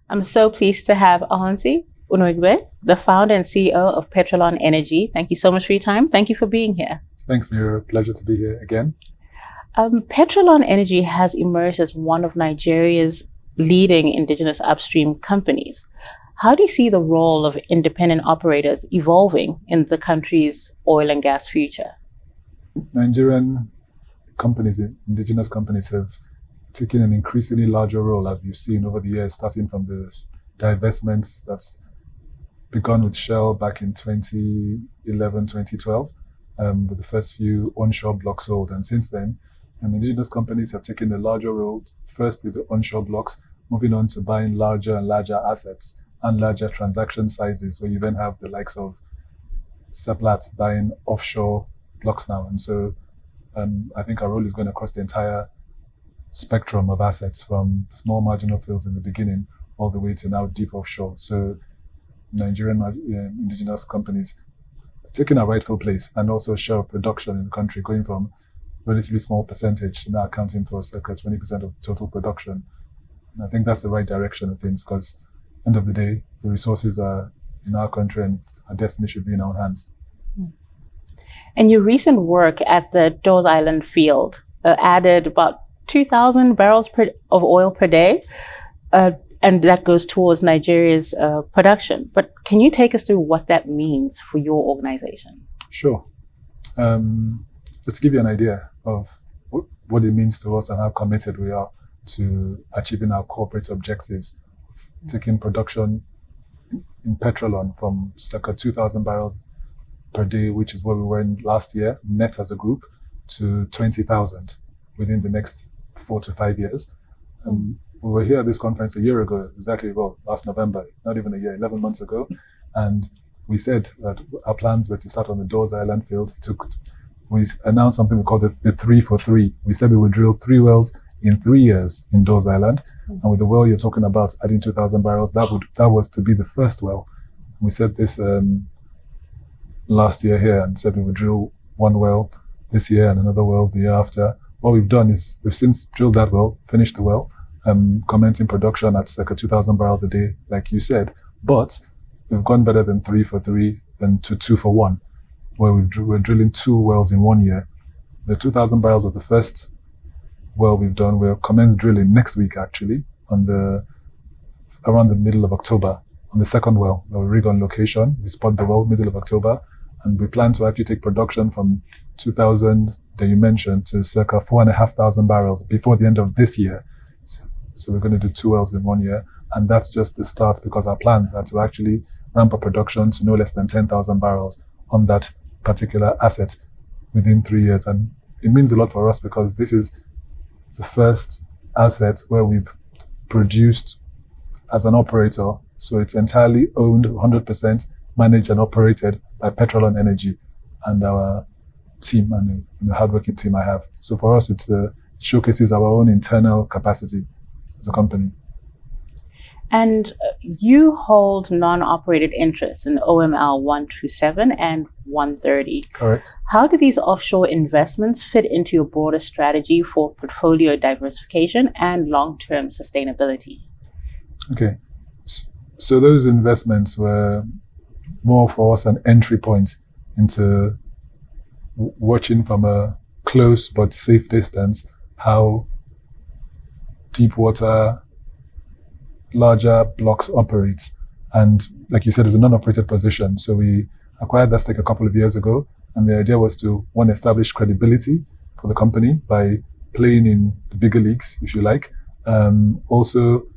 I'm so pleased to have Ahonsi Unuigbe, the founder and CEO of Petralon Energy. Thank you so much for your time. Thank you for being here. Thanks, Mira. Pleasure to be here again. Petralon Energy has emerged as one of Nigeria's leading indigenous upstream companies. How do you see the role of independent operators evolving in the country's oil and gas future? Nigerian companies, indigenous companies, have taken an increasingly larger role, as we've seen over the years, starting from the divestments that's begun with Shell back in 2011, 2012, with the first few onshore blocks sold. And since then, indigenous companies have taken a larger role, first with the onshore blocks, moving on to buying larger and larger assets and larger transaction sizes, where you then have the likes of Seplat buying offshore blocks now. And so I think our role is going across the entire spectrum of assets, from small marginal fields in the beginning all the way to now deep offshore. So Nigerian indigenous companies taking a rightful place, and also a share of production in the country going from relatively small percentage to now accounting for circa 20% of total production. And I think that's the right direction of things, because end of the day, the resources are in our country and our destiny should be in our hands. And your recent work at the Dawes Island field added about 2,000 barrels of oil per day, and that goes towards Nigeria's production. But can you take us through what that means for your organization? Sure. Just to give you an idea of what it means to us and how committed we are to achieving our corporate objectives, taking production in Petralon from circa 2,000 barrels per day, which is where we were in last year, net as a group, to 20,000 within the next 4 to 5 years. We were here at this conference a year ago, last November, not even a year, 11 months ago. And we said that our plans were to start on the Dawes Island field. We announced something we called the 3 for 3. We said we would drill 3 wells in 3 years in Dawes Island. And with the well you're talking about, adding 2,000 barrels, that was to be the first well. We said this last year here, and said we would drill 1 well this year and another well the year after. What we've done is we've since drilled that well, finished the well, commencing production at circa 2,000 barrels a day, like you said. But we've gone better than 3 for 3 and to 2 for 1, where we're drilling 2 wells in 1 year. The 2,000 barrels was the first well we've done. We'll commence drilling next week, actually, around the middle of October. On the second well, we'll rig on location. We spot the well middle of October, and we plan to actually take production from 2,000 that you mentioned to circa 4,500 barrels before the end of this year. So we're going to do 2 wells in 1 year, and that's just the start, because our plans are to actually ramp up production to no less than 10,000 barrels on that particular asset within 3 years. And it means a lot for us, because this is the first asset where we've produced as an operator. So it's entirely owned, 100% managed and operated by Petralon Energy and our team and the hardworking team I have. So for us, it showcases our own internal capacity as a company. And you hold non-operated interests in OML 127 and 130. Correct. How do these offshore investments fit into your broader strategy for portfolio diversification and long-term sustainability? Okay. So those investments were more for us an entry point into watching from a close but safe distance how deep water, larger blocks operate. And like you said, it's a non-operated position. So we acquired that stake a couple of years ago. And the idea was to, one, establish credibility for the company by playing in the bigger leagues, if you like. Also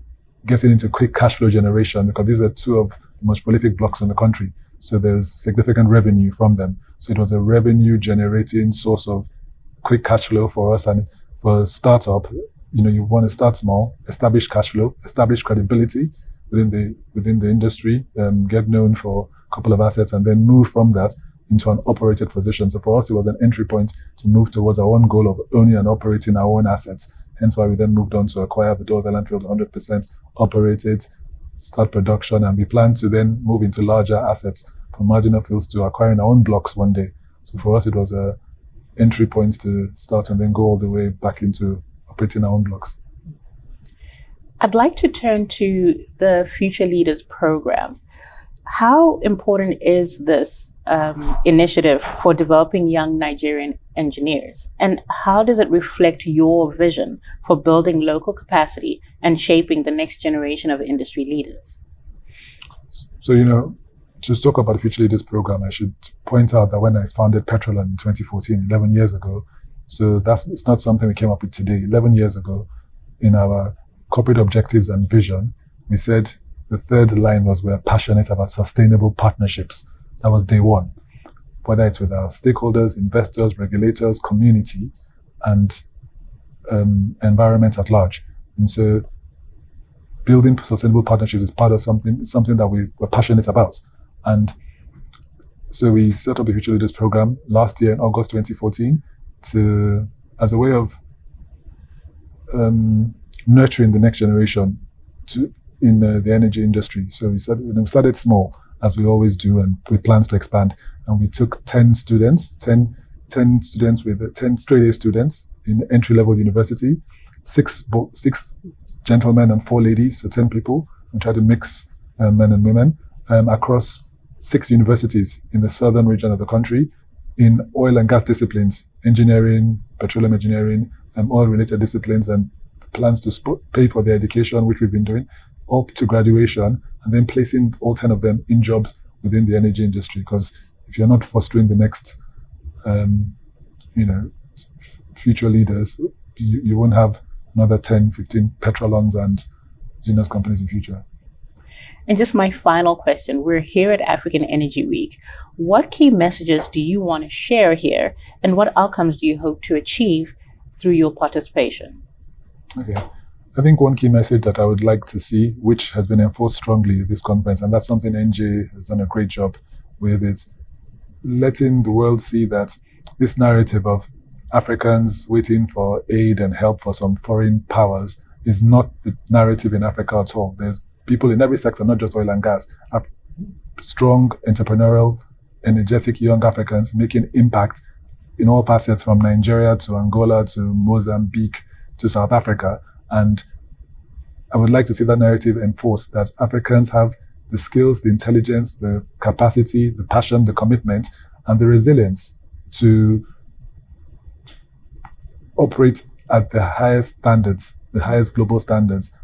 getting into quick cash flow generation, because these are 2 of the most prolific blocks in the country. So there's significant revenue from them. So it was a revenue generating source of quick cash flow for us. And for a startup, you want to start small, establish cash flow, establish credibility within the industry, get known for a couple of assets, and then move from that into an operated position. So for us, it was an entry point to move towards our own goal of owning and operating our own assets. Hence why we then moved on to acquire the Dawes Island field 100%, operated, start production, and we plan to then move into larger assets from marginal fields to acquiring our own blocks one day. So for us, it was a entry point to start and then go all the way back into operating our own blocks. I'd like to turn to the Future Leaders program. How important is this initiative for developing young Nigerian engineers? And how does it reflect your vision for building local capacity and shaping the next generation of industry leaders? So, to talk about the Future Leaders program, I should point out that when I founded Petralon in 2014, 11 years ago, so it's not something we came up with today. 11 years ago, in our corporate objectives and vision, we said the third line was we're passionate about sustainable partnerships. That was day one, whether it's with our stakeholders, investors, regulators, community, and environment at large. And so building sustainable partnerships is part of something that we're passionate about. And so we set up the Future Leaders program last year in August 2014 as a way of nurturing the next generation in the energy industry. So we started small, as we always do, and with plans to expand. And we took 10 students, 10 students with 10 straight A students in entry-level university, six gentlemen and 4 ladies, so 10 people, and try to mix men and women across 6 universities in the southern region of the country in oil and gas disciplines, engineering, petroleum engineering, oil-related disciplines, and plans to pay for their education, which we've been doing, up to graduation, and then placing all 10 of them in jobs within the energy industry. Because if you're not fostering the next, future leaders, you won't have another 10, 15 Petrolons and Genius companies in future. And just my final question, we're here at African Energy Week. What key messages do you want to share here, and what outcomes do you hope to achieve through your participation? Okay. I think one key message that I would like to see, which has been enforced strongly at this conference, and that's something NJ has done a great job with, is letting the world see that this narrative of Africans waiting for aid and help for some foreign powers is not the narrative in Africa at all. There's people in every sector, not just oil and gas, have strong, entrepreneurial, energetic young Africans making impact in all facets, from Nigeria to Angola to Mozambique to South Africa. And I would like to see that narrative enforced, that Africans have the skills, the intelligence, the capacity, the passion, the commitment, and the resilience to operate at the highest standards, the highest global standards,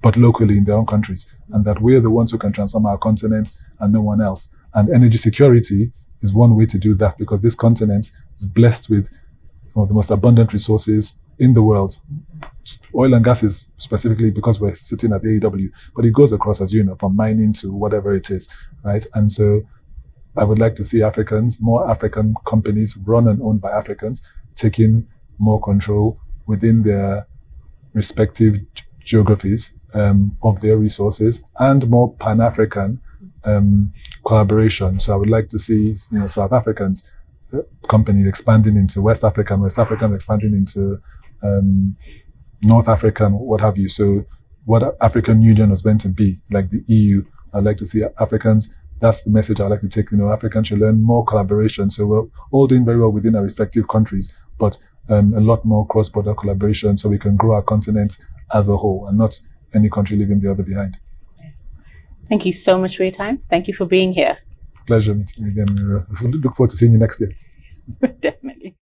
but locally in their own countries. And that we're the ones who can transform our continent and no one else. And energy security is one way to do that, because this continent is blessed with one of the most abundant resources in the world. Oil and gas is specifically because we're sitting at the AEW, but it goes across, as you know, from mining to whatever it is, right? And so I would like to see more African companies run and owned by Africans, taking more control within their respective geographies of their resources, and more Pan-African collaboration. So I would like to see, South Africans companies expanding into West African, West Africans expanding into North African, what have you. So what African Union was meant to be, like the EU, I'd like to see Africans. That's the message I'd like to take. Africans should learn more collaboration. So we're all doing very well within our respective countries, but a lot more cross-border collaboration so we can grow our continent as a whole and not any country leaving the other behind. Thank you so much for your time. Thank you for being here. Pleasure meeting you again, Mira. Look forward to seeing you next year. Definitely.